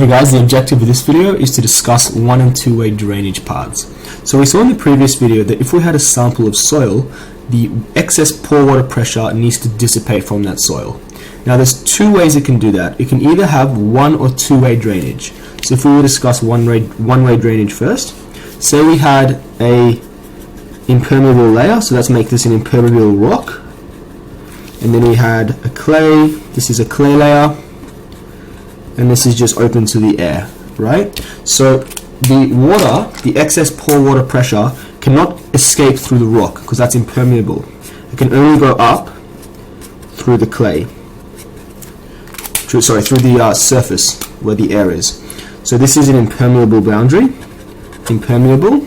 Hey guys, the objective of this video is to discuss one- and two-way drainage paths. So we saw in the previous video that if we had a sample of soil, the excess pore water pressure needs to dissipate from that soil. Now there's two ways it can do that. It can either have one or two-way drainage. So if we were to discuss one-way drainage first, say we had a impermeable layer, so let's make this an impermeable rock, and then we had a clay, this is a clay layer, and this is just open to the air, right? So the water, the excess pore water pressure cannot escape through the rock because that's impermeable. It can only go up through the clay, through the surface where the air is. So this is an impermeable boundary, impermeable,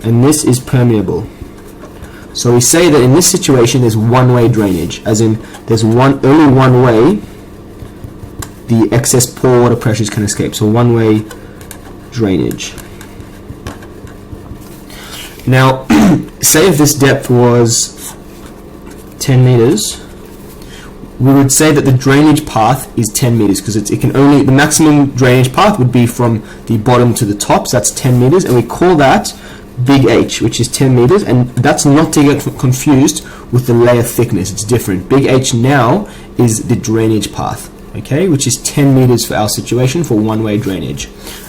and this is permeable. So we say that in this situation there's one-way drainage, as in there's only one way the excess pore water pressures can escape. So one-way drainage. Now, say if this depth was 10 meters, we would say that the drainage path is 10 meters because the maximum drainage path would be from the bottom to the top, so that's 10 meters, and we call that big H, which is 10 meters, and that's not to get confused with the layer thickness. It's different. Big H now is the drainage path, okay, which is 10 meters for our situation for one-way drainage.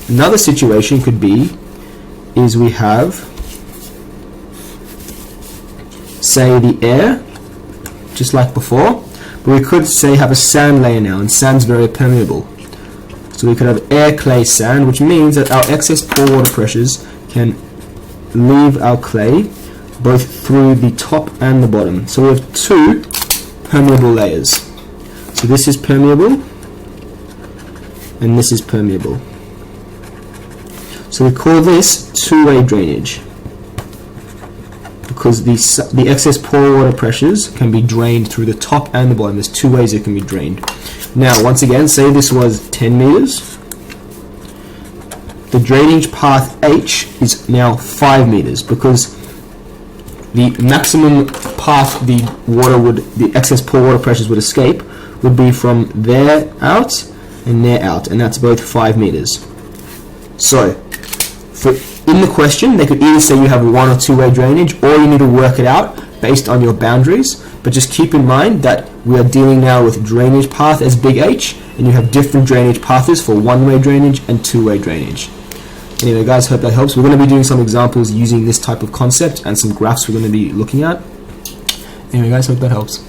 Another situation could be is we have, say, the air, just like before, but we could say have a sand layer now, and sand's very permeable. So we could have air, clay, sand, which means that our excess pore water pressures can leave our clay both through the top and the bottom. So we have two permeable layers. So this is permeable and this is permeable. So we call this two-way drainage because the excess pore water pressures can be drained through the top and the bottom. There's two ways it can be drained. Now once again, say this was 10 meters. The drainage path H is now 5 meters because the maximum path the excess pore water pressures would escape would be from there out and there out, and that's both 5 meters. So in the question they could either say you have one or two-way drainage, or you need to work it out based on your boundaries, but just keep in mind that we are dealing now with drainage path as big H, and you have different drainage paths for one-way drainage and two-way drainage. Anyway guys, hope that helps. We're going to be doing some examples using this type of concept and some graphs we're going to be looking at. Anyway guys, hope that helps.